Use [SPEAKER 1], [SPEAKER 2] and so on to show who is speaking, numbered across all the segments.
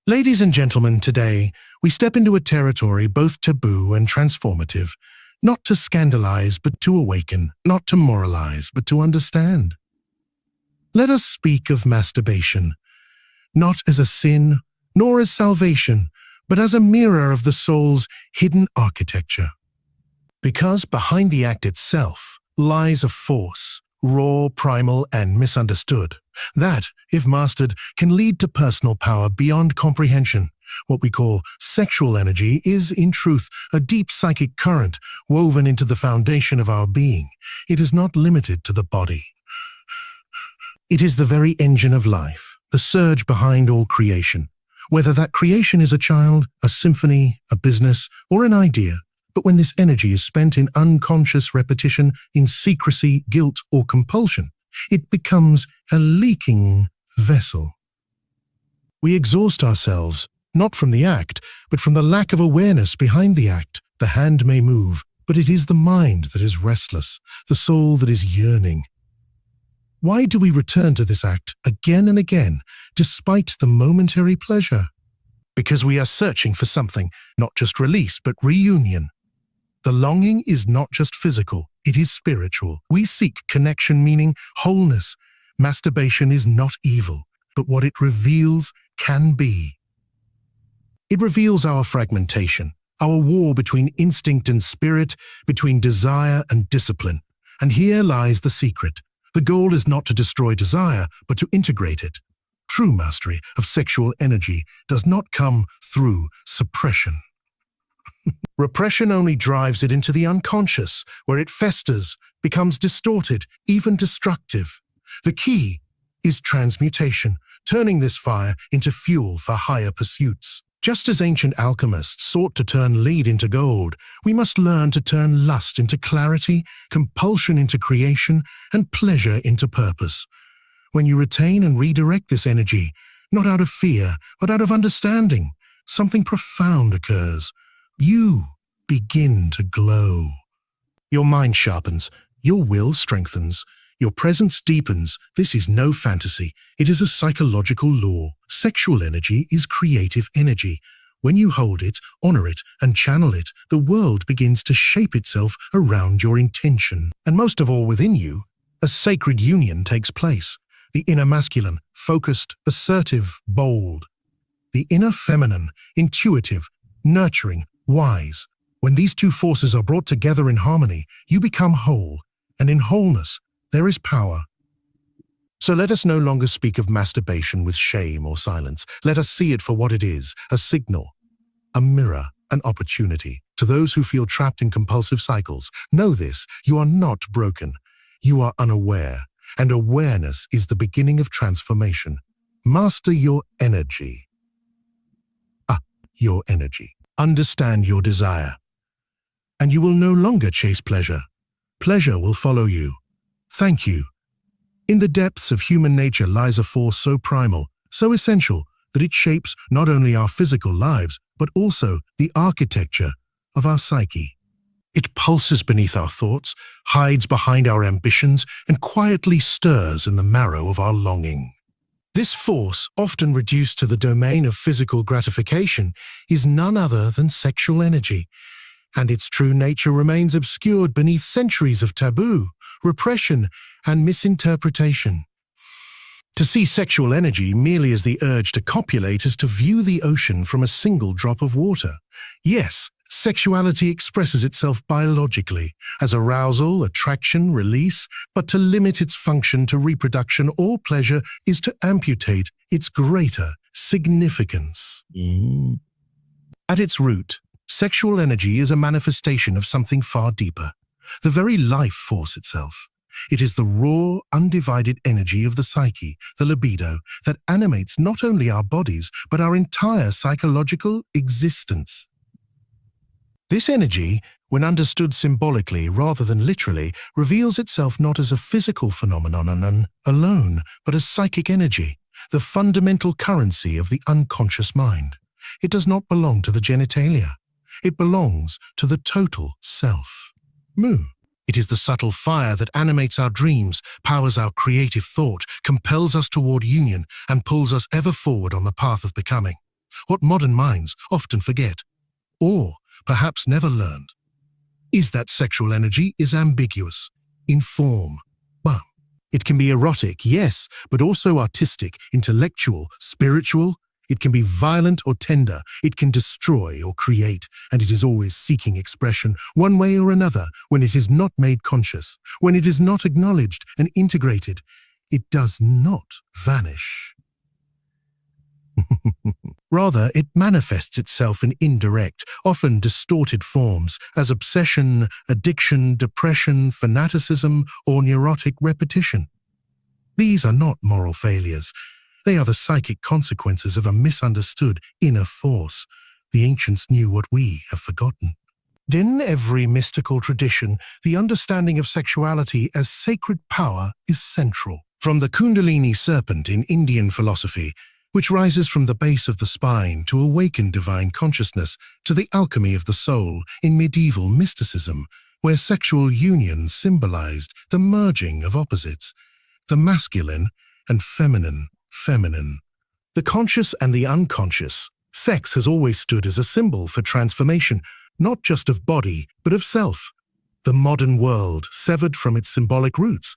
[SPEAKER 1] Ladies and gentlemen, today we step into a territory both taboo and transformative, not to scandalize but to awaken, not to moralize but to understand. Let us speak of masturbation, not as a sin nor as salvation, but as a mirror of the soul's hidden architecture. Because behind the act itself lies a force, raw, primal, and misunderstood, that, if mastered, can lead to personal power beyond comprehension. What we call sexual energy is, in truth, a deep psychic current woven into the foundation of our being. It is not limited to the body. It is the very engine of life, the surge behind all creation. Whether that creation is a child, a symphony, a business, or an idea, but when this energy is spent in unconscious repetition, in secrecy, guilt, or compulsion, it becomes a leaking vessel. We exhaust ourselves, not from the act, but from the lack of awareness behind the act. The hand may move, but it is the mind that is restless, the soul that is yearning. Why do we return to this act again and again, despite the momentary pleasure? Because we are searching for something, not just release, but reunion. The longing is not just physical, it is spiritual. We seek connection, meaning wholeness. Masturbation is not evil, but what it reveals can be. It reveals our fragmentation, our war between instinct and spirit, between desire and discipline. And here lies the secret. The goal is not to destroy desire, but to integrate it. True mastery of sexual energy does not come through suppression. Repression only drives it into the unconscious, where it festers, becomes distorted, even destructive. The key is transmutation, turning this fire into fuel for higher pursuits. Just as ancient alchemists sought to turn lead into gold, we must learn to turn lust into clarity, compulsion into creation, and pleasure into purpose. When you retain and redirect this energy, not out of fear, but out of understanding, something profound occurs. You begin to glow. Your mind sharpens, your will strengthens, your presence deepens. This is no fantasy. It is a psychological law. Sexual energy is creative energy. When you hold it, honor it, and channel it, the world begins to shape itself around your intention. And most of all within you, a sacred union takes place. The inner masculine, focused, assertive, bold. The inner feminine, intuitive, nurturing, wise. When these two forces are brought together in harmony, you become whole, and in wholeness, there is power. So let us no longer speak of masturbation with shame or silence. Let us see it for what it is, a signal, a mirror, an opportunity. To those who feel trapped in compulsive cycles, know this: you are not broken. You are unaware, and awareness is the beginning of transformation. Master your energy. Your energy. Understand your desire, and you will no longer chase pleasure. Pleasure will follow you. Thank you. In the depths of human nature lies a force so primal, so essential, that it shapes not only our physical lives, but also the architecture of our psyche. It pulses beneath our thoughts, hides behind our ambitions, and quietly stirs in the marrow of our longing. This force, often reduced to the domain of physical gratification, is none other than sexual energy, and its true nature remains obscured beneath centuries of taboo, repression, and misinterpretation. To see sexual energy merely as the urge to copulate is to view the ocean from a single drop of water. Yes, sexuality expresses itself biologically as arousal, attraction, release, but to limit its function to reproduction or pleasure is to amputate its greater significance. At its root, sexual energy is a manifestation of something far deeper, the very life force itself. It is the raw, undivided energy of the psyche, the libido, that animates not only our bodies, but our entire psychological existence. This energy, when understood symbolically rather than literally, reveals itself not as a physical phenomenon alone, but as psychic energy, the fundamental currency of the unconscious mind. It does not belong to the genitalia. It belongs to the total self. It is the subtle fire that animates our dreams, powers our creative thought, compels us toward union, and pulls us ever forward on the path of becoming. what modern minds often forget, or perhaps never learned, is that sexual energy is ambiguous in form. But it can be erotic, yes, but also artistic, intellectual, spiritual. It can be violent or tender. It can destroy or create, and it is always seeking expression, one way or another, when it is not made conscious, when it is not acknowledged and integrated. It does not vanish. Rather, it manifests itself in indirect, often distorted forms, as obsession, addiction, depression, fanaticism, or neurotic repetition. These are not moral failures. They are the psychic consequences of a misunderstood inner force. The ancients knew what we have forgotten. In every mystical tradition, the understanding of sexuality as sacred power is central. From the Kundalini serpent in Indian philosophy, which rises from the base of the spine to awaken divine consciousness, to the alchemy of the soul in medieval mysticism, where sexual union symbolized the merging of opposites, the masculine and feminine. The conscious and the unconscious. Sex has always stood as a symbol for transformation, not just of body, but of self. The modern world, severed from its symbolic roots,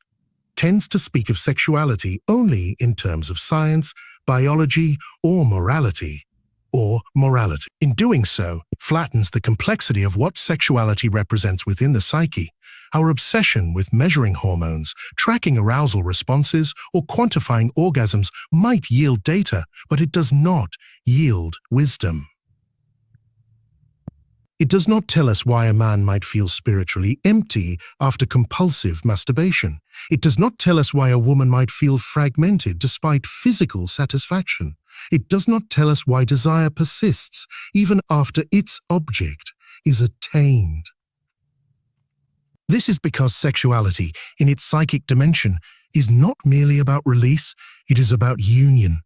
[SPEAKER 1] tends to speak of sexuality only in terms of science, biology, or morality. In doing so, flattens the complexity of what sexuality represents within the psyche. Our obsession with measuring hormones, tracking arousal responses, or quantifying orgasms might yield data, but it does not yield wisdom. It does not tell us why a man might feel spiritually empty after compulsive masturbation. It does not tell us why a woman might feel fragmented despite physical satisfaction. It does not tell us why desire persists even after its object is attained. This is because sexuality, in its psychic dimension, is not merely about release, it is about union.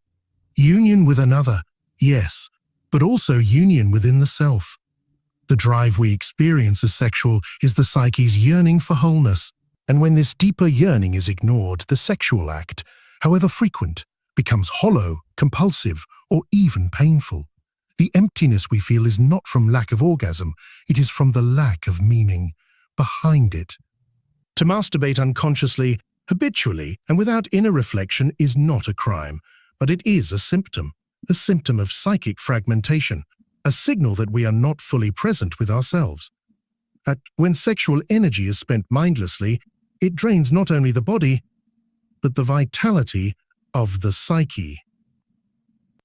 [SPEAKER 1] Union with another, yes, but also union within the self. The drive we experience as sexual is the psyche's yearning for wholeness, and when this deeper yearning is ignored, the sexual act, however frequent, becomes hollow, compulsive, or even painful. The emptiness we feel is not from lack of orgasm, it is from the lack of meaning behind it. To masturbate unconsciously, habitually, and without inner reflection is not a crime, but it is a symptom of psychic fragmentation, a signal that we are not fully present with ourselves. When sexual energy is spent mindlessly, it drains not only the body, but the vitality of the psyche.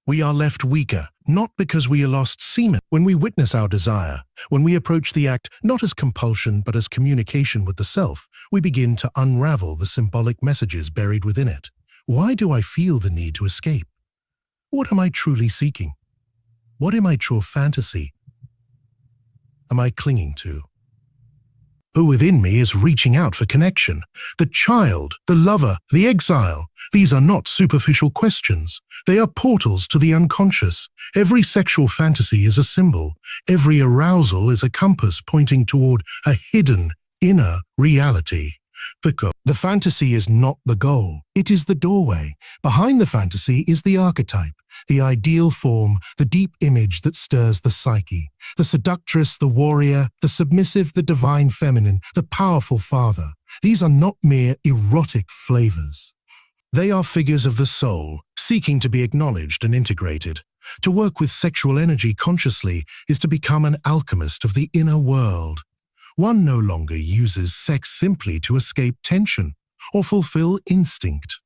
[SPEAKER 1] We are left weaker, not because we are lost semen. When we witness our desire, when we approach the act not as compulsion but as communication with the self, we begin to unravel the symbolic messages buried within it. Why do I feel the need to escape? What am I truly seeking? What immature fantasy am I clinging to? Who within me is reaching out for connection? The child, the lover, the exile. These are not superficial questions. They are portals to the unconscious. Every sexual fantasy is a symbol. Every arousal is a compass pointing toward a hidden inner reality. Because the fantasy is not the goal, it is the doorway. Behind the fantasy is the archetype, the ideal form, the deep image that stirs the psyche. The seductress, the warrior, the submissive, the divine feminine, the powerful father. These are not mere erotic flavors. They are figures of the soul, seeking to be acknowledged and integrated. To work with sexual energy consciously is to become an alchemist of the inner world. One no longer uses sex simply to escape tension or fulfill instinct.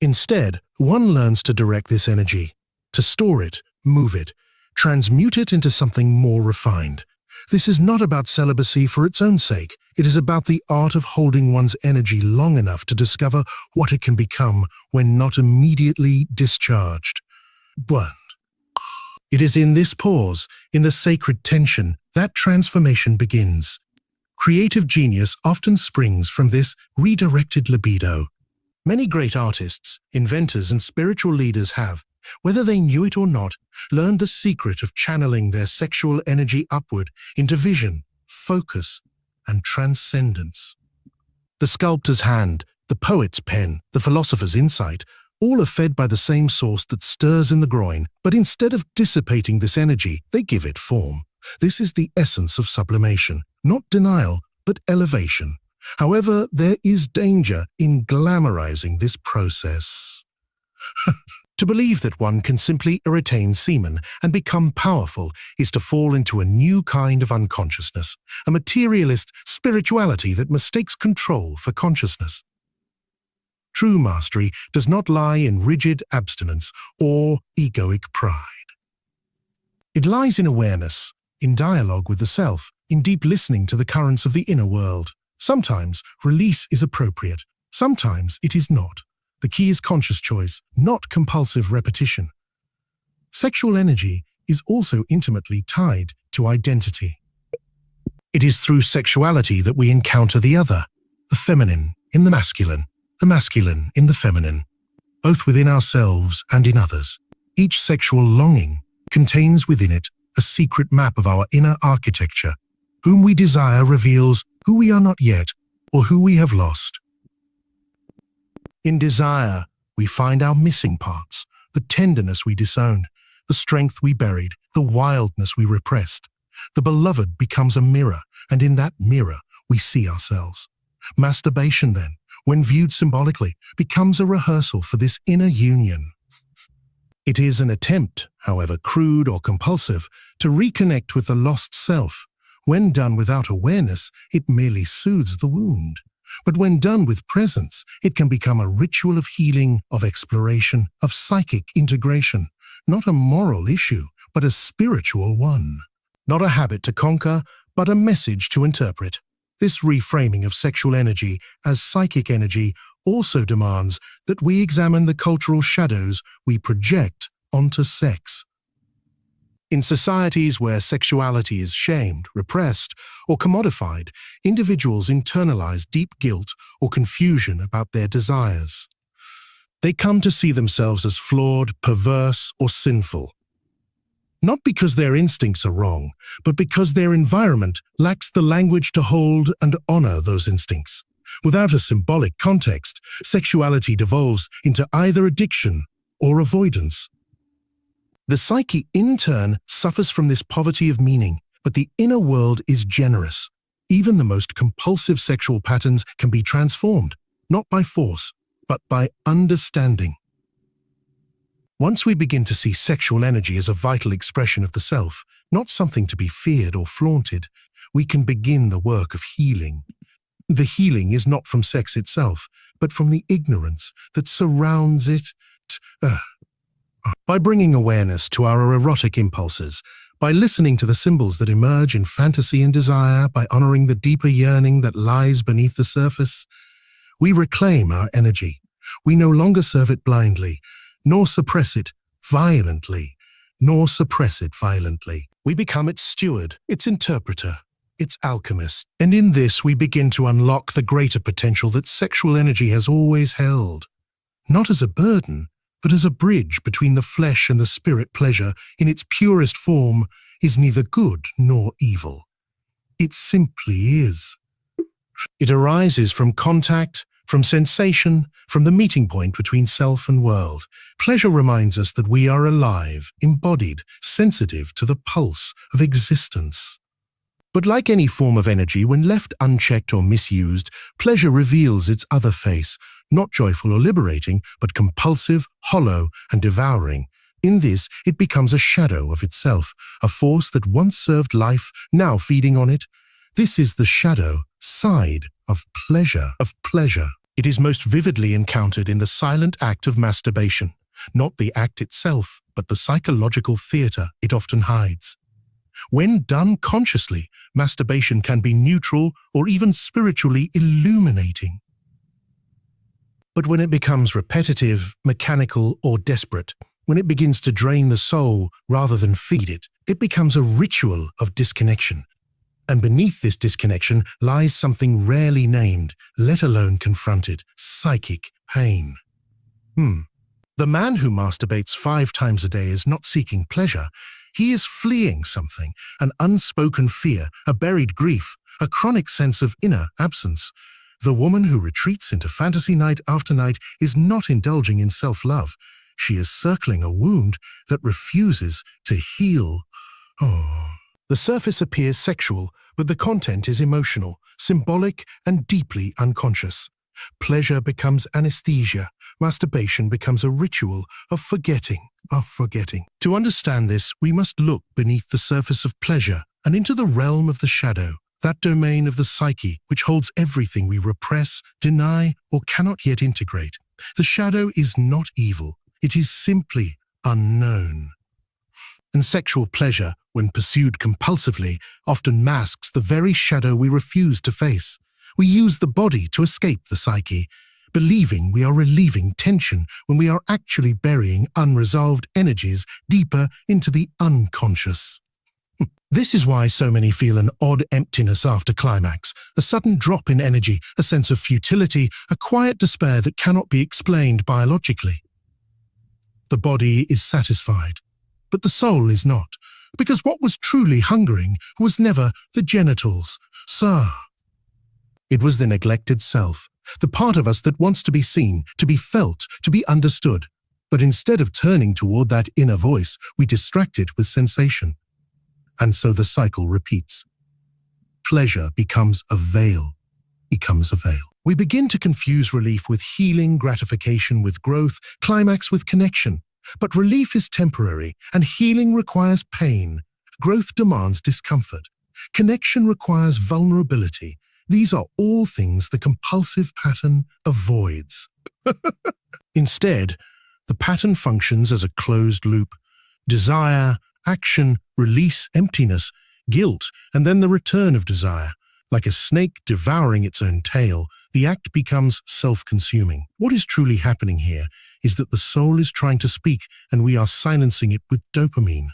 [SPEAKER 1] Instead, one learns to direct this energy, to store it, move it, transmute it into something more refined. This is not about celibacy for its own sake. It is about the art of holding one's energy long enough to discover what it can become when not immediately discharged. One. It is in this pause, in the sacred tension, that transformation begins. Creative genius often springs from this redirected libido. Many great artists, inventors, and spiritual leaders have, whether they knew it or not, learned the secret of channeling their sexual energy upward into vision, focus, and transcendence. The sculptor's hand, the poet's pen, the philosopher's insight, All are fed by the same source that stirs in the groin, but instead of dissipating this energy, they give it form. This is the essence of sublimation, not denial, but elevation. However, there is danger in glamorizing this process. To believe that one can simply retain semen and become powerful is to fall into a new kind of unconsciousness, a materialist spirituality that mistakes control for consciousness. True mastery does not lie in rigid abstinence or egoic pride. It lies in awareness, in dialogue with the self, in deep listening to the currents of the inner world. Sometimes release is appropriate, sometimes it is not. The key is conscious choice, not compulsive repetition. Sexual energy is also intimately tied to identity. It is through sexuality that we encounter the other, the feminine in the masculine in the feminine, both within ourselves and in others. Each sexual longing contains within it a secret map of our inner architecture. Whom we desire reveals who we are not yet or who we have lost. In desire, we find our missing parts, the tenderness we disowned, the strength we buried, the wildness we repressed. The beloved becomes a mirror, and in that mirror we see ourselves. Masturbation, then, when viewed symbolically, becomes a rehearsal for this inner union. It is an attempt, however crude or compulsive, to reconnect with the lost self. When done without awareness, it merely soothes the wound. But when done with presence, it can become a ritual of healing, of exploration, of psychic integration. Not a moral issue, but a spiritual one. Not a habit to conquer, but a message to interpret. This reframing of sexual energy as psychic energy also demands that we examine the cultural shadows we project onto sex. In societies where sexuality is shamed, repressed, or commodified, individuals internalize deep guilt or confusion about their desires. They come to see themselves as flawed, perverse, or sinful. Not because their instincts are wrong, but because their environment lacks the language to hold and honor those instincts. Without a symbolic context, sexuality devolves into either addiction or avoidance. The psyche, in turn, suffers from this poverty of meaning, but the inner world is generous. Even the most compulsive sexual patterns can be transformed, not by force, but by understanding. Once we begin to see sexual energy as a vital expression of the self, not something to be feared or flaunted, we can begin the work of healing. The healing is not from sex itself, but from the ignorance that surrounds it. By bringing awareness to our erotic impulses, by listening to the symbols that emerge in fantasy and desire, by honoring the deeper yearning that lies beneath the surface, we reclaim our energy. We no longer serve it blindly, nor suppress it violently. We become its steward, its interpreter, its alchemist. And in this we begin to unlock the greater potential that sexual energy has always held. Not as a burden, but as a bridge between the flesh and the spirit. Pleasure, in its purest form, is neither good nor evil. It simply is. It arises from contact, from sensation, from the meeting point between self and world. Pleasure reminds us that we are alive, embodied, sensitive to the pulse of existence. But like any form of energy, when left unchecked or misused, pleasure reveals its other face, not joyful or liberating, but compulsive, hollow, and devouring. In this, it becomes a shadow of itself, a force that once served life, now feeding on it. This is the shadow side of pleasure. It is most vividly encountered in the silent act of masturbation, not the act itself, but the psychological theater it often hides. When done consciously, masturbation can be neutral or even spiritually illuminating. But when it becomes repetitive, mechanical, or desperate, when it begins to drain the soul rather than feed it, it becomes a ritual of disconnection. And beneath this disconnection lies something rarely named, let alone confronted: psychic pain. The man who masturbates 5 times a day is not seeking pleasure. He is fleeing something, an unspoken fear, a buried grief, a chronic sense of inner absence. The woman who retreats into fantasy night after night is not indulging in self-love. She is circling a wound that refuses to heal. Oh. The surface appears sexual, but the content is emotional, symbolic, and deeply unconscious. Pleasure becomes anesthesia. Masturbation becomes a ritual of forgetting. To understand this, we must look beneath the surface of pleasure and into the realm of the shadow, that domain of the psyche which holds everything we repress, deny, or cannot yet integrate. The shadow is not evil. It is simply unknown. And sexual pleasure, when pursued compulsively, often masks the very shadow we refuse to face. We use the body to escape the psyche, believing we are relieving tension when we are actually burying unresolved energies deeper into the unconscious. This is why so many feel an odd emptiness after climax, a sudden drop in energy, a sense of futility, a quiet despair that cannot be explained biologically. The body is satisfied, but the soul is not, because what was truly hungering was never the genitals, sir. It was the neglected self, the part of us that wants to be seen, to be felt, to be understood. But instead of turning toward that inner voice, we distract it with sensation. And so the cycle repeats. Pleasure becomes a veil. We begin to confuse relief with healing, gratification with growth, climax with connection. But relief is temporary, and healing requires pain. Growth demands discomfort. Connection requires vulnerability. These are all things the compulsive pattern avoids. Instead, the pattern functions as a closed loop. Desire, action, release, emptiness, guilt, and then the return of desire. Like a snake devouring its own tail, the act becomes self-consuming. What is truly happening here is that the soul is trying to speak and we are silencing it with dopamine.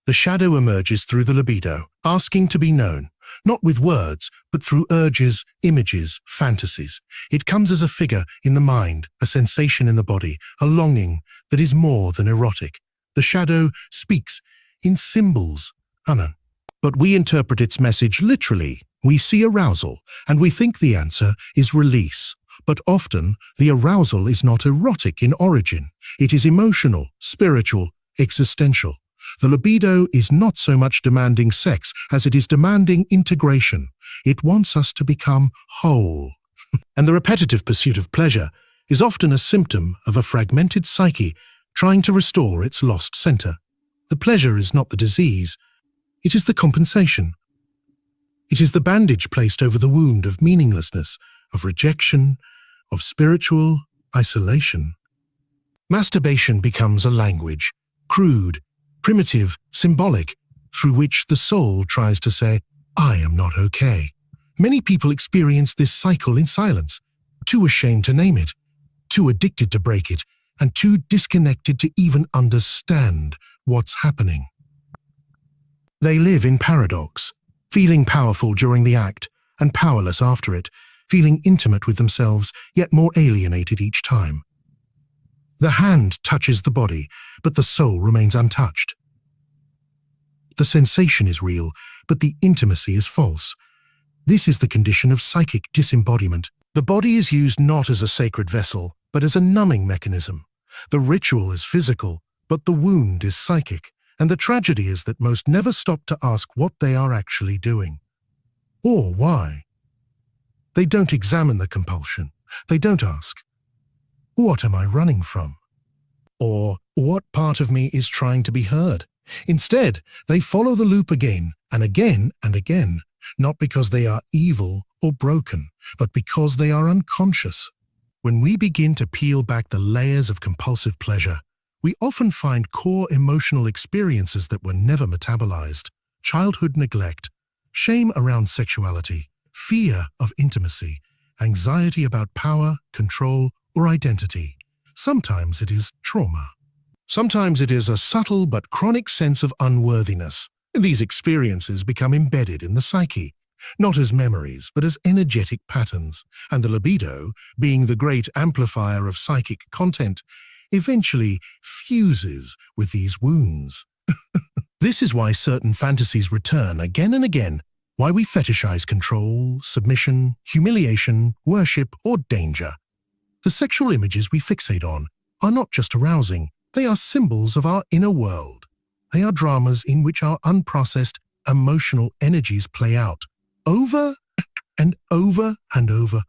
[SPEAKER 1] The shadow emerges through the libido, asking to be known, not with words, but through urges, images, fantasies. It comes as a figure in the mind, a sensation in the body, a longing that is more than erotic. The shadow speaks in symbols, but we interpret its message literally. We see arousal, and we think the answer is release. But often, the arousal is not erotic in origin. It is emotional, spiritual, existential. The libido is not so much demanding sex as it is demanding integration. It wants us to become whole. And the repetitive pursuit of pleasure is often a symptom of a fragmented psyche trying to restore its lost center. The pleasure is not the disease. It is the compensation. It is the bandage placed over the wound of meaninglessness, of rejection, of spiritual isolation. Masturbation becomes a language, crude, primitive, symbolic, through which the soul tries to say, I am not okay. Many people experience this cycle in silence, too ashamed to name it, too addicted to break it, and too disconnected to even understand what's happening. They live in paradox, feeling powerful during the act and powerless after it, feeling intimate with themselves, yet more alienated each time. The hand touches the body, but the soul remains untouched. The sensation is real, but the intimacy is false. This is the condition of psychic disembodiment. The body is used not as a sacred vessel, but as a numbing mechanism. The ritual is physical, but the wound is psychic. And the tragedy is that most never stop to ask what they are actually doing. Or why. They don't examine the compulsion. They don't ask, what am I running from? Or what part of me is trying to be heard? Instead, they follow the loop again and again and again, not because they are evil or broken, but because they are unconscious. When we begin to peel back the layers of compulsive pleasure, we often find core emotional experiences that were never metabolized: childhood neglect, shame around sexuality, fear of intimacy, anxiety about power, control, or identity. Sometimes it is trauma. Sometimes it is a subtle but chronic sense of unworthiness. These experiences become embedded in the psyche, not as memories, but as energetic patterns, and the libido, being the great amplifier of psychic content, eventually fuses with these wounds. This is why certain fantasies return again and again, why we fetishize control, submission, humiliation, worship, or danger. The sexual images we fixate on are not just arousing, they are symbols of our inner world. They are dramas in which our unprocessed emotional energies play out, over and over and over.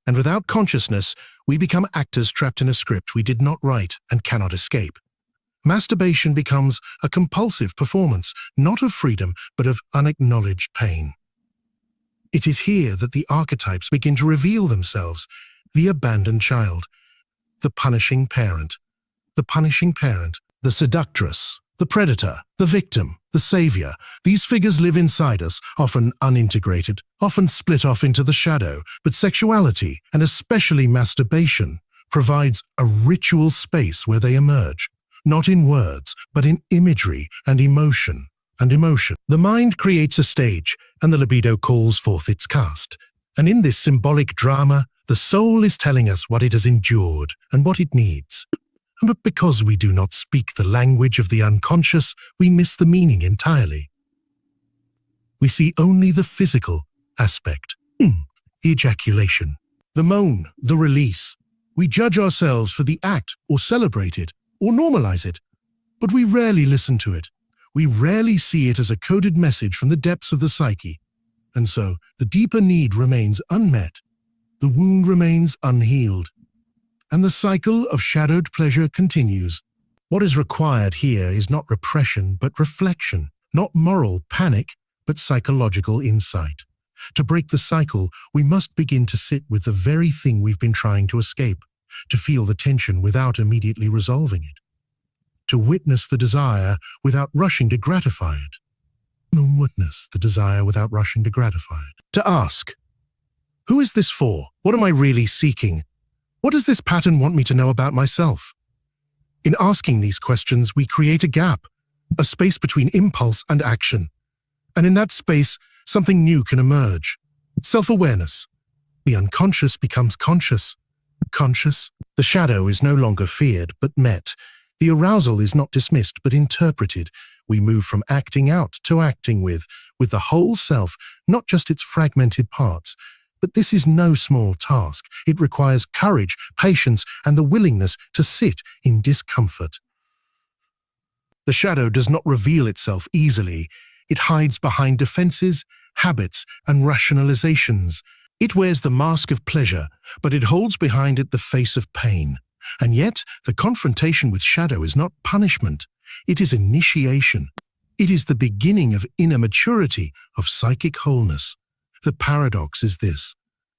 [SPEAKER 1] And without consciousness, we become actors trapped in a script we did not write and cannot escape. Masturbation becomes a compulsive performance, not of freedom, but of unacknowledged pain. It is here that the archetypes begin to reveal themselves: the abandoned child, the punishing parent, the seductress, the predator, the victim, the savior. These figures live inside us, often unintegrated, often split off into the shadow, but sexuality, and especially masturbation, provides a ritual space where they emerge, not in words, but in imagery and emotion. The mind creates a stage, and the libido calls forth its cast. And in this symbolic drama, the soul is telling us what it has endured and what it needs. But because we do not speak the language of the unconscious, we miss the meaning entirely. We see only the physical aspect, the ejaculation, the moan, the release. We judge ourselves for the act, or celebrate it, or normalize it, but we rarely listen to it. We rarely see it as a coded message from the depths of the psyche. And so, the deeper need remains unmet, the wound remains unhealed, and the cycle of shadowed pleasure continues. What is required here is not repression, but reflection, not moral panic, but psychological insight. To break the cycle, we must begin to sit with the very thing we've been trying to escape, to feel the tension without immediately resolving it, to witness the desire without rushing to gratify it. To ask, who is this for? What am I really seeking? What does this pattern want me to know about myself? In asking these questions, we create a gap, a space between impulse and action. And in that space, something new can emerge. Self-awareness. The unconscious becomes conscious. Conscious. The shadow is no longer feared, but met. The arousal is not dismissed, but interpreted. We move from acting out to acting with the whole self, not just its fragmented parts. But this is no small task. It requires courage, patience, and the willingness to sit in discomfort. The shadow does not reveal itself easily. It hides behind defenses, habits, and rationalizations. It wears the mask of pleasure, but it holds behind it the face of pain. And yet, the confrontation with shadow is not punishment. It is initiation. It is the beginning of inner maturity, of psychic wholeness. The paradox is this: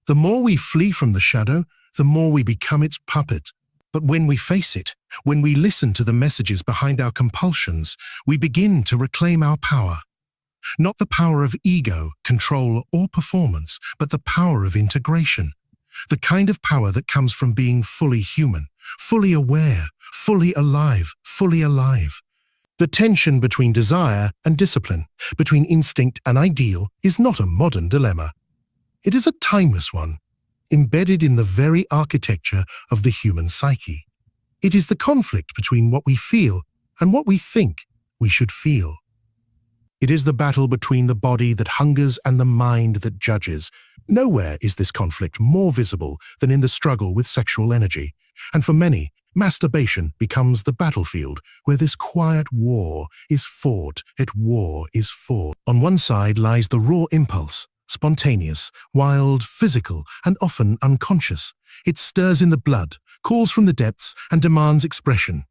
[SPEAKER 1] the more we flee from the shadow, the more we become its puppet. But when we face it, when we listen to the messages behind our compulsions, we begin to reclaim our power. Not the power of ego, control, or performance, but the power of integration. The kind of power that comes from being fully human, fully aware, fully alive. The tension between desire and discipline, between instinct and ideal, is not a modern dilemma. It is a timeless one, embedded in the very architecture of the human psyche. It is the conflict between what we feel and what we think we should feel. It is the battle between the body that hungers and the mind that judges. Nowhere is this conflict more visible than in the struggle with sexual energy. And for many, masturbation becomes the battlefield where this quiet war is fought. On one side lies the raw impulse, spontaneous, wild, physical, and often unconscious. It stirs in the blood, calls from the depths, and demands expression.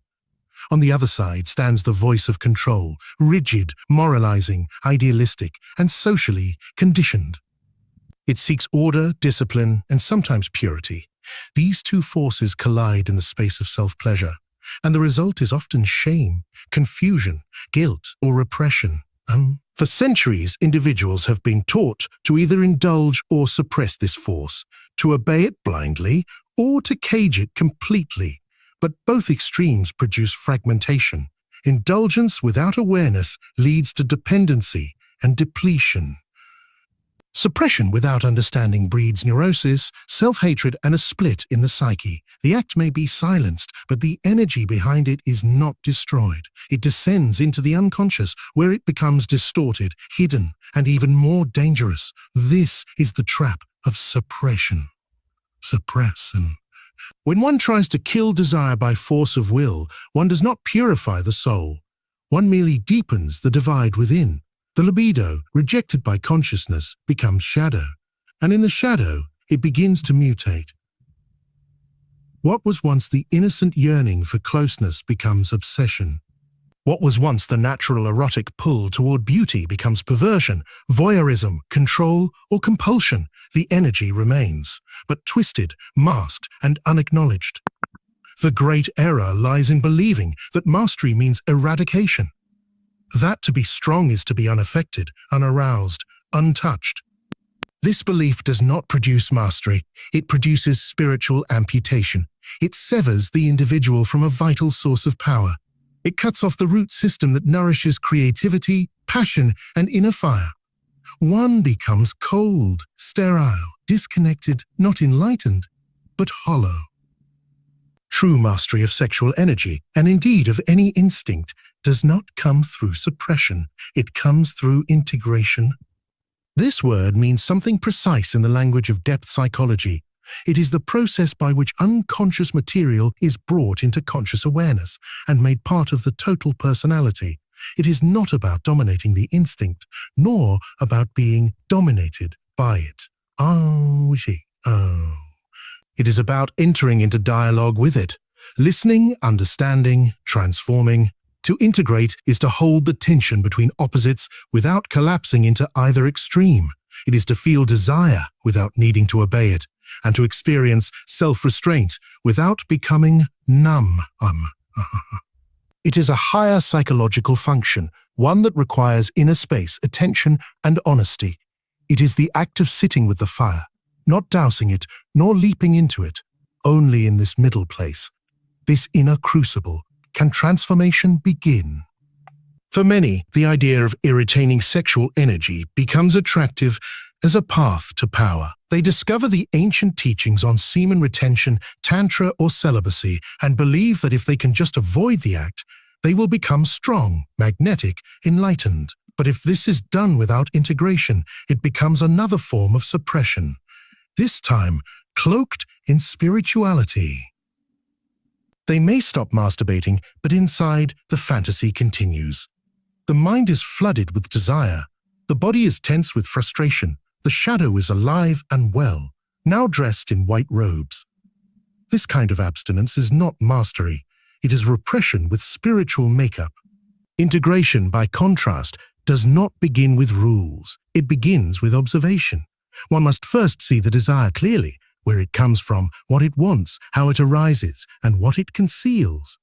[SPEAKER 1] On the other side stands the voice of control, rigid, moralizing, idealistic, and socially conditioned. It seeks order, discipline, and sometimes purity. These two forces collide in the space of self-pleasure, and the result is often shame, confusion, guilt, or repression. For centuries, individuals have been taught to either indulge or suppress this force, to obey it blindly, or to cage it completely. But both extremes produce fragmentation. Indulgence without awareness leads to dependency and depletion. Suppression without understanding breeds neurosis, self-hatred, and a split in the psyche. The act may be silenced, but the energy behind it is not destroyed. It descends into the unconscious, where it becomes distorted, hidden, and even more dangerous. This is the trap of suppression. Suppression. When one tries to kill desire by force of will, one does not purify the soul. One merely deepens the divide within. The libido, rejected by consciousness, becomes shadow, and in the shadow, it begins to mutate. What was once the innocent yearning for closeness becomes obsession. What was once the natural erotic pull toward beauty becomes perversion, voyeurism, control, or compulsion. The energy remains, but twisted, masked, and unacknowledged. The great error lies in believing that mastery means eradication. That to be strong is to be unaffected, unaroused, untouched. This belief does not produce mastery. It produces spiritual amputation. It severs the individual from a vital source of power. It cuts off the root system that nourishes creativity, passion, and inner fire. One becomes cold, sterile, disconnected, not enlightened, but hollow. True mastery of sexual energy, and indeed of any instinct, does not come through suppression. It comes through integration. This word means something precise in the language of depth psychology. It is the process by which unconscious material is brought into conscious awareness and made part of the total personality. It is not about dominating the instinct, nor about being dominated by it. Oh. It is about entering into dialogue with it, listening, understanding, transforming. To integrate is to hold the tension between opposites without collapsing into either extreme. It is to feel desire without needing to obey it, and to experience self-restraint without becoming numb. It is a higher psychological function, one that requires inner space, attention, and honesty. It is the act of sitting with the fire, not dousing it, nor leaping into it. Only in this middle place, this inner crucible, can transformation begin. For many, the idea of irritating sexual energy becomes attractive as a path to power. They discover the ancient teachings on semen retention, tantra, or celibacy, and believe that if they can just avoid the act, they will become strong, magnetic, enlightened. But if this is done without integration, it becomes another form of suppression, this time cloaked in spirituality. They may stop masturbating, but inside, the fantasy continues. The mind is flooded with desire. The body is tense with frustration. The shadow is alive and well, now dressed in white robes. This kind of abstinence is not mastery. It is repression with spiritual makeup. Integration, by contrast, does not begin with rules. It begins with observation. One must first see the desire clearly, where it comes from, what it wants, how it arises, and what it conceals.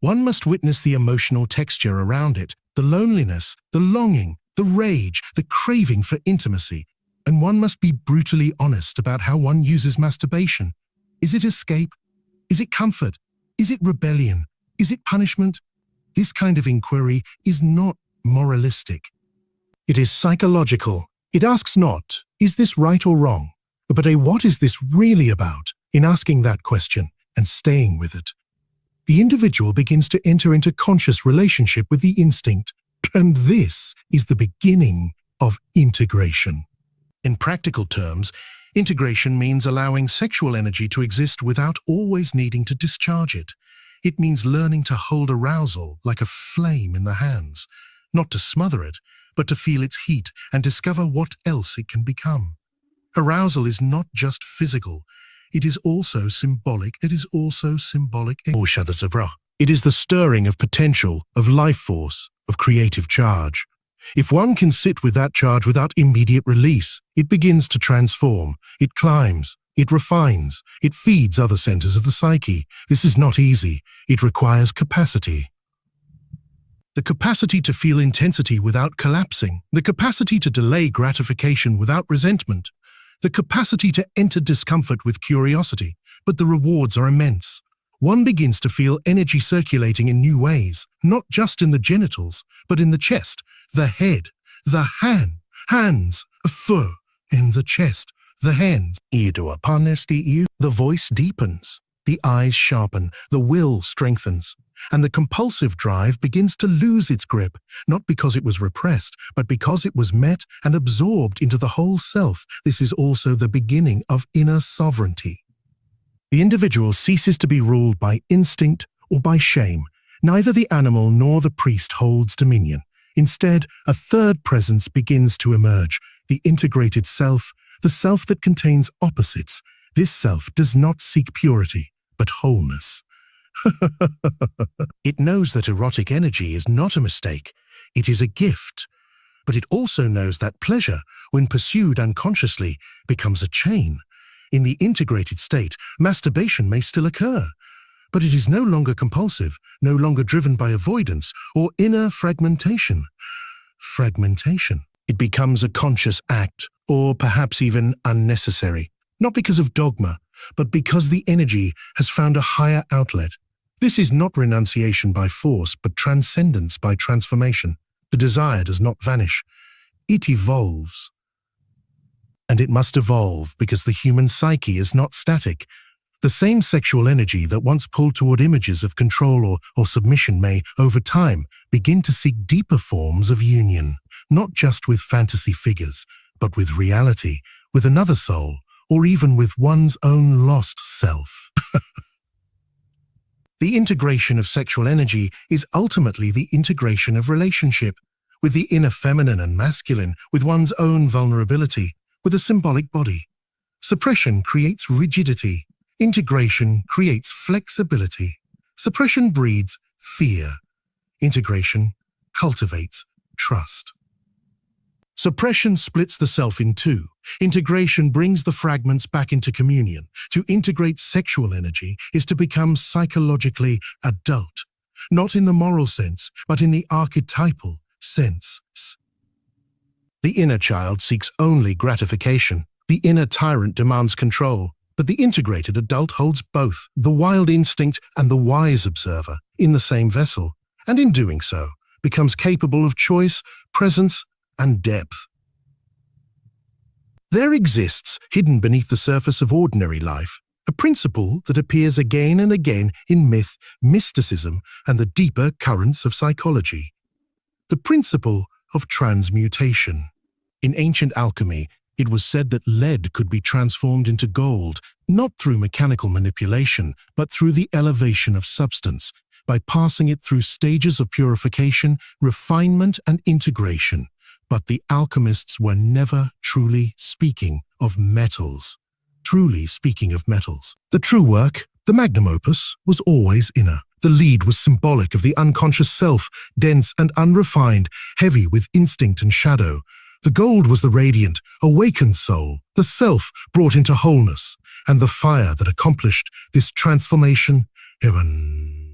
[SPEAKER 1] One must witness the emotional texture around it, the loneliness, the longing, the rage, the craving for intimacy. And one must be brutally honest about how one uses masturbation. Is it escape? Is it comfort? Is it rebellion? Is it punishment? This kind of inquiry is not moralistic. It is psychological. It asks not, is this right or wrong? But what is this really about? In asking that question and staying with it, the individual begins to enter into conscious relationship with the instinct, and this is the beginning of integration. In practical terms, integration means allowing sexual energy to exist without always needing to discharge it. It means learning to hold arousal like a flame in the hands, not to smother it, but to feel its heat and discover what else it can become. Arousal is not just physical. It is also symbolic. It is the stirring of potential, of life force, of creative charge. If one can sit with that charge without immediate release, it begins to transform. It climbs. It refines. It feeds other centers of the psyche. This is not easy. It requires capacity. The capacity to feel intensity without collapsing. The capacity to delay gratification without resentment. The capacity to enter discomfort with curiosity, but the rewards are immense. One begins to feel energy circulating in new ways, not just in the genitals, but in the chest, the head, the hands. the fur in the chest, the hands, the voice deepens, the eyes sharpen, the will strengthens, and the compulsive drive begins to lose its grip, not because it was repressed, but because it was met and absorbed into the whole self. This is also the beginning of inner sovereignty. The individual ceases to be ruled by instinct or by shame. Neither the animal nor the priest holds dominion. Instead, a third presence begins to emerge, the integrated self, the self that contains opposites. This self does not seek purity, but wholeness. It knows that erotic energy is not a mistake, it is a gift. But it also knows that pleasure, when pursued unconsciously, becomes a chain. In the integrated state, masturbation may still occur, but it is no longer compulsive, no longer driven by avoidance or inner fragmentation. It becomes a conscious act, or perhaps even unnecessary, not because of dogma, but because the energy has found a higher outlet. This is not renunciation by force, but transcendence by transformation. The desire does not vanish. It evolves. And it must evolve because the human psyche is not static. The same sexual energy that once pulled toward images of control or submission may, over time, begin to seek deeper forms of union, not just with fantasy figures, but with reality, with another soul, or even with one's own lost self. The integration of sexual energy is ultimately the integration of relationship, with the inner feminine and masculine, with one's own vulnerability, with a symbolic body. Suppression creates rigidity. Integration creates flexibility. Suppression breeds fear. Integration cultivates trust. Suppression splits the self in two. Integration brings the fragments back into communion. To integrate sexual energy is to become psychologically adult, not in the moral sense, but in the archetypal sense. The inner child seeks only gratification. The inner tyrant demands control. But the integrated adult holds both, the wild instinct and the wise observer, in the same vessel, and in doing so, becomes capable of choice, presence, and depth. There exists, hidden beneath the surface of ordinary life, a principle that appears again and again in myth, mysticism, and the deeper currents of psychology. The principle of transmutation. In ancient alchemy, it was said that lead could be transformed into gold, not through mechanical manipulation, but through the elevation of substance, by passing it through stages of purification, refinement, and integration. But the alchemists were never truly speaking of metals. The true work, the magnum opus, was always inner. The lead was symbolic of the unconscious self, dense and unrefined, heavy with instinct and shadow. The gold was the radiant, awakened soul, the self brought into wholeness, and the fire that accomplished this transformation, heaven.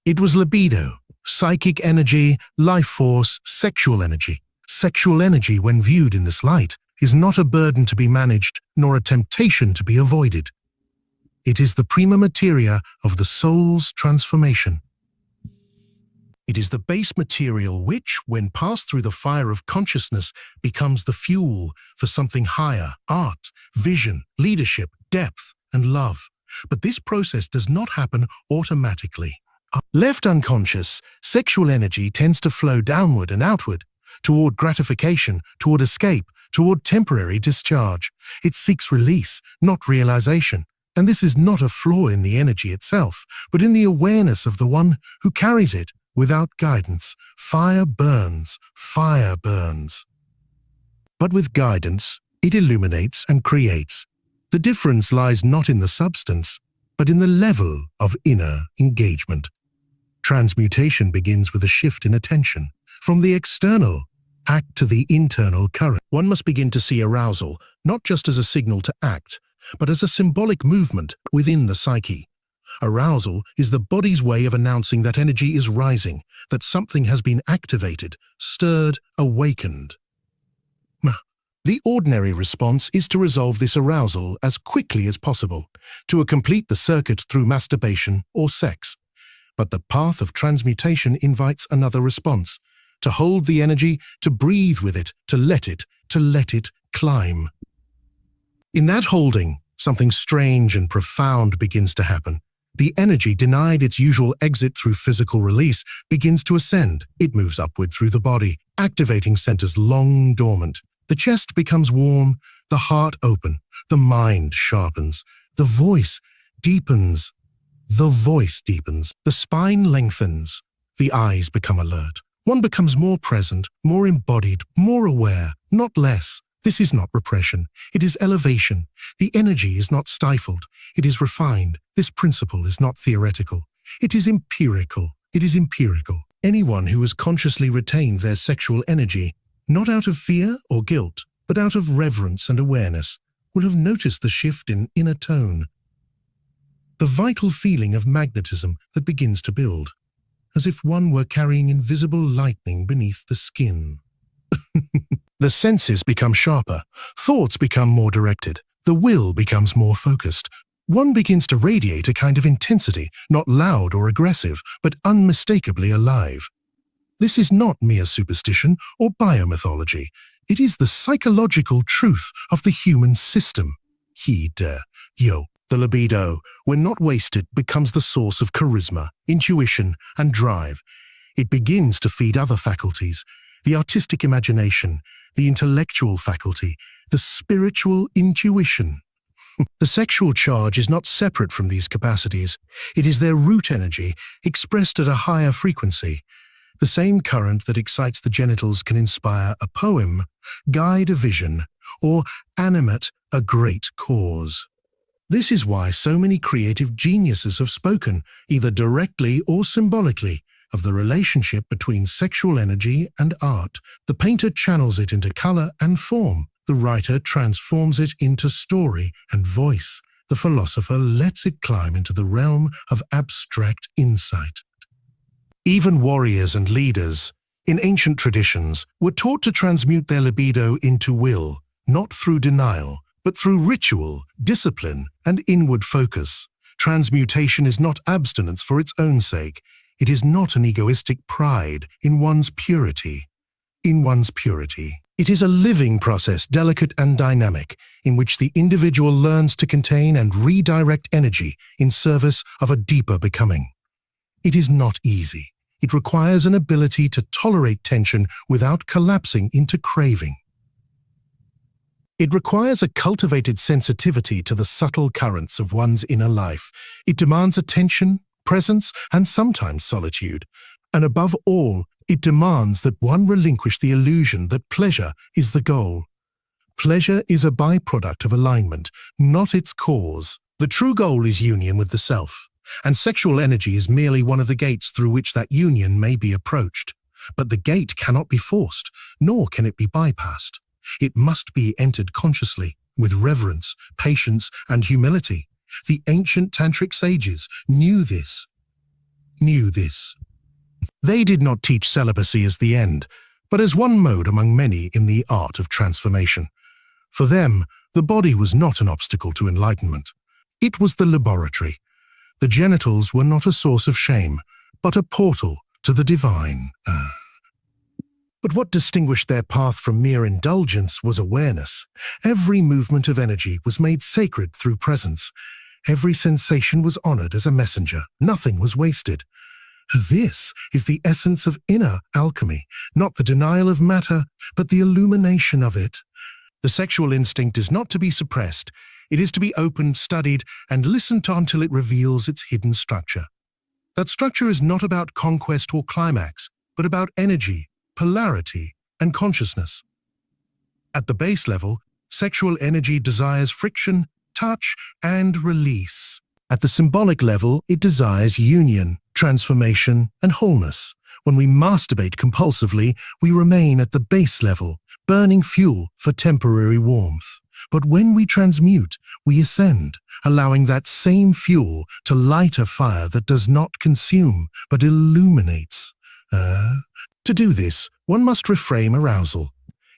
[SPEAKER 1] It was libido, psychic energy, life force, sexual energy. Sexual energy, when viewed in this light, is not a burden to be managed, nor a temptation to be avoided. It is the prima materia of the soul's transformation. It is the base material which, when passed through the fire of consciousness, becomes the fuel for something higher, art, vision, leadership, depth, and love. But this process does not happen automatically. Left unconscious, sexual energy tends to flow downward and outward, toward gratification, toward escape, toward temporary discharge. It seeks release, not realization. And this is not a flaw in the energy itself, but in the awareness of the one who carries it. Without guidance, fire burns, fire burns. But with guidance, it illuminates and creates. The difference lies not in the substance, but in the level of inner engagement. Transmutation begins with a shift in attention, from the external act to the internal current. One must begin to see arousal, not just as a signal to act, but as a symbolic movement within the psyche. Arousal is the body's way of announcing that energy is rising, that something has been activated, stirred, awakened. The ordinary response is to resolve this arousal as quickly as possible, to complete the circuit through masturbation or sex. But the path of transmutation invites another response, to hold the energy, to breathe with it, to let it climb. In that holding, something strange and profound begins to happen. The energy denied its usual exit through physical release begins to ascend. It moves upward through the body, activating centers long dormant. The chest becomes warm, the heart open, the mind sharpens, the voice deepens. The spine lengthens, the eyes become alert. One becomes more present, more embodied, more aware, not less. This is not repression, it is elevation. The energy is not stifled, it is refined. This principle is not theoretical, it is empirical. Anyone who has consciously retained their sexual energy, not out of fear or guilt, but out of reverence and awareness, will have noticed the shift in inner tone. The vital feeling of magnetism that begins to build, as if one were carrying invisible lightning beneath the skin. The senses become sharper, thoughts become more directed, the will becomes more focused. One begins to radiate a kind of intensity, not loud or aggressive, but unmistakably alive. This is not mere superstition or biomythology. It is the psychological truth of the human system. The libido, when not wasted, becomes the source of charisma, intuition, and drive. It begins to feed other faculties, the artistic imagination, the intellectual faculty, the spiritual intuition. The sexual charge is not separate from these capacities. It is their root energy, expressed at a higher frequency. The same current that excites the genitals can inspire a poem, guide a vision, or animate a great cause. This is why so many creative geniuses have spoken, either directly or symbolically, of the relationship between sexual energy and art. The painter channels it into color and form. The writer transforms it into story and voice. The philosopher lets it climb into the realm of abstract insight. Even warriors and leaders, in ancient traditions, were taught to transmute their libido into will, not through denial, but through ritual, discipline, and inward focus. Transmutation is not abstinence for its own sake. It is not an egoistic pride in one's purity. It is a living process, delicate and dynamic, in which the individual learns to contain and redirect energy in service of a deeper becoming. It is not easy. It requires an ability to tolerate tension without collapsing into craving. It requires a cultivated sensitivity to the subtle currents of one's inner life. It demands attention, presence, and sometimes solitude. And above all, it demands that one relinquish the illusion that pleasure is the goal. Pleasure is a byproduct of alignment, not its cause. The true goal is union with the self, and sexual energy is merely one of the gates through which that union may be approached. But the gate cannot be forced, nor can it be bypassed. It must be entered consciously, with reverence, patience, and humility. The ancient tantric sages knew this. They did not teach celibacy as the end, but as one mode among many in the art of transformation. For them, the body was not an obstacle to enlightenment. It was the laboratory. The genitals were not a source of shame, but a portal to the divine. But what distinguished their path from mere indulgence was awareness. Every movement of energy was made sacred through presence. Every sensation was honored as a messenger. Nothing was wasted. This is the essence of inner alchemy, not the denial of matter, but the illumination of it. The sexual instinct is not to be suppressed. It is to be opened, studied, and listened to until it reveals its hidden structure. That structure is not about conquest or climax, but about energy, polarity, and consciousness. At the base level, sexual energy desires friction, touch, and release. At the symbolic level, it desires union, transformation, and wholeness. When we masturbate compulsively, we remain at the base level, burning fuel for temporary warmth. But when we transmute, we ascend, allowing that same fuel to light a fire that does not consume, but illuminates. To do this, one must reframe arousal.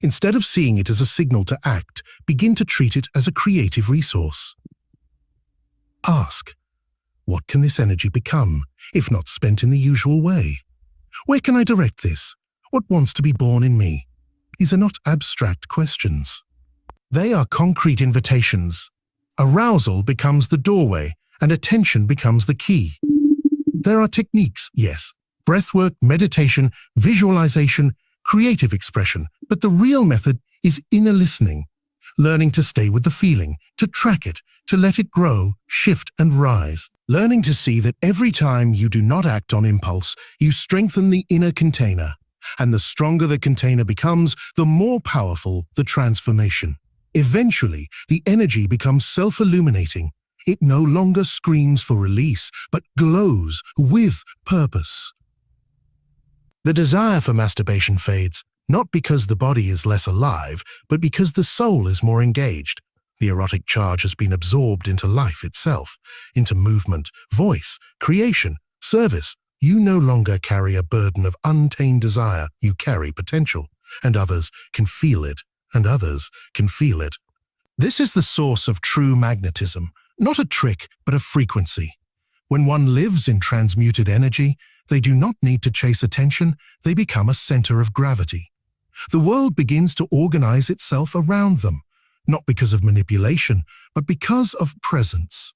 [SPEAKER 1] Instead of seeing it as a signal to act, begin to treat it as a creative resource. Ask, what can this energy become, if not spent in the usual way? Where can I direct this? What wants to be born in me? These are not abstract questions. They are concrete invitations. Arousal becomes the doorway, and attention becomes the key. There are techniques, yes. Breathwork, meditation, visualization, creative expression. But the real method is inner listening. Learning to stay with the feeling, to track it, to let it grow, shift and rise. Learning to see that every time you do not act on impulse, you strengthen the inner container. And the stronger the container becomes, the more powerful the transformation. Eventually, the energy becomes self-illuminating. It no longer screams for release, but glows with purpose. The desire for masturbation fades, not because the body is less alive, but because the soul is more engaged. The erotic charge has been absorbed into life itself, into movement, voice, creation, service. You no longer carry a burden of untamed desire, you carry potential, and others can feel it, and others can feel it. This is the source of true magnetism, not a trick, but a frequency. When one lives in transmuted energy, they do not need to chase attention, they become a center of gravity. The world begins to organize itself around them, not because of manipulation, but because of presence.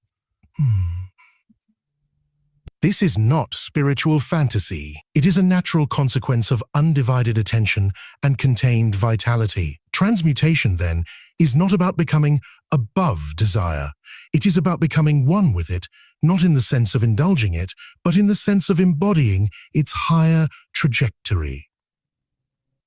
[SPEAKER 1] This is not spiritual fantasy. It is a natural consequence of undivided attention and contained vitality. Transmutation, then, is not about becoming above desire. It is about becoming one with it, not in the sense of indulging it, but in the sense of embodying its higher trajectory.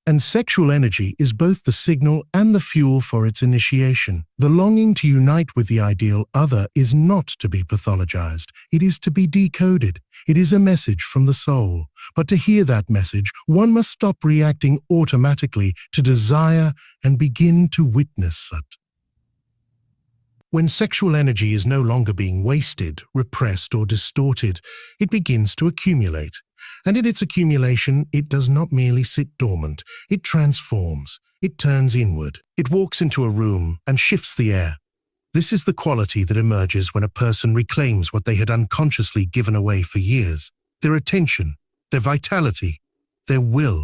[SPEAKER 1] And sexual energy is both the signal and the fuel for its initiation. The longing to unite with the ideal other is not to be pathologized. It is to be decoded. It is a message from the soul. But to hear that message, one must stop reacting automatically to desire and begin to witness it. When sexual energy is no longer being wasted, repressed, or distorted, it begins to accumulate. And in its accumulation, it does not merely sit dormant. It transforms. It turns inward. It walks into a room and shifts the air. This is the quality that emerges when a person reclaims what they had unconsciously given away for years. Their attention, their vitality, their will.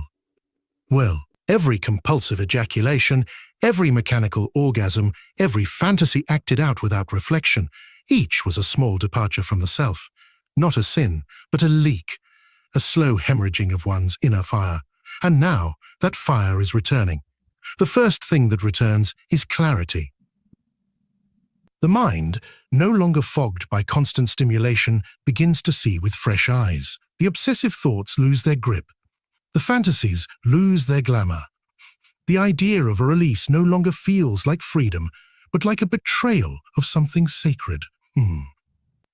[SPEAKER 1] Every compulsive ejaculation, every mechanical orgasm, every fantasy acted out without reflection, each was a small departure from the self. Not a sin, but a leak. A slow hemorrhaging of one's inner fire. And now, that fire is returning. The first thing that returns is clarity. The mind, no longer fogged by constant stimulation, begins to see with fresh eyes. The obsessive thoughts lose their grip. The fantasies lose their glamour. The idea of a release no longer feels like freedom, but like a betrayal of something sacred.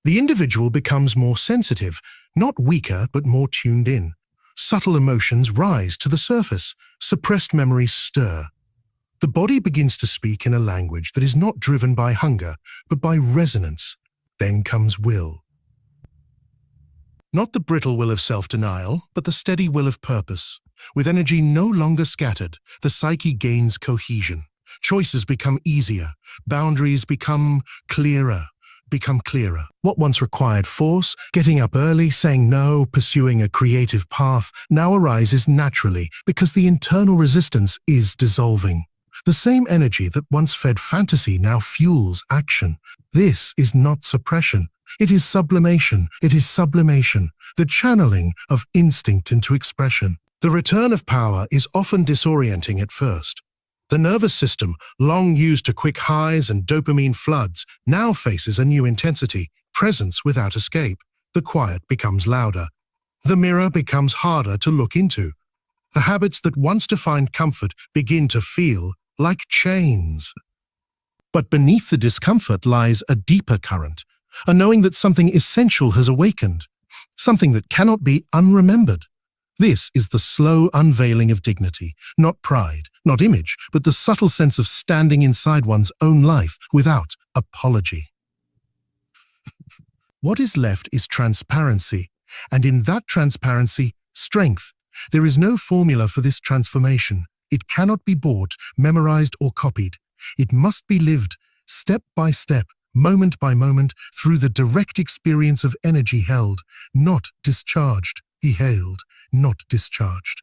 [SPEAKER 1] The individual becomes more sensitive, not weaker but more tuned in. Subtle emotions rise to the surface, suppressed memories stir. The body begins to speak in a language that is not driven by hunger, but by resonance. Then comes will. Not the brittle will of self-denial, but the steady will of purpose. With energy no longer scattered, the psyche gains cohesion. Choices become easier. Boundaries become clearer. What once required force, getting up early, saying no, pursuing a creative path, now arises naturally because the internal resistance is dissolving. The same energy that once fed fantasy now fuels action. This is not suppression. It is sublimation. It is sublimation, the channeling of instinct into expression. The return of power is often disorienting at first. The nervous system, long used to quick highs and dopamine floods, now faces a new intensity, presence without escape. The quiet becomes louder. The mirror becomes harder to look into. The habits that once defined comfort begin to feel like chains. But beneath the discomfort lies a deeper current, a knowing that something essential has awakened, something that cannot be unremembered. This is the slow unveiling of dignity, not pride, not image, but the subtle sense of standing inside one's own life without apology. What is left is transparency, and in that transparency, strength. There is no formula for this transformation. It cannot be bought, memorized, or copied. It must be lived, step by step, moment by moment, through the direct experience of energy held, not discharged. He hailed, not discharged.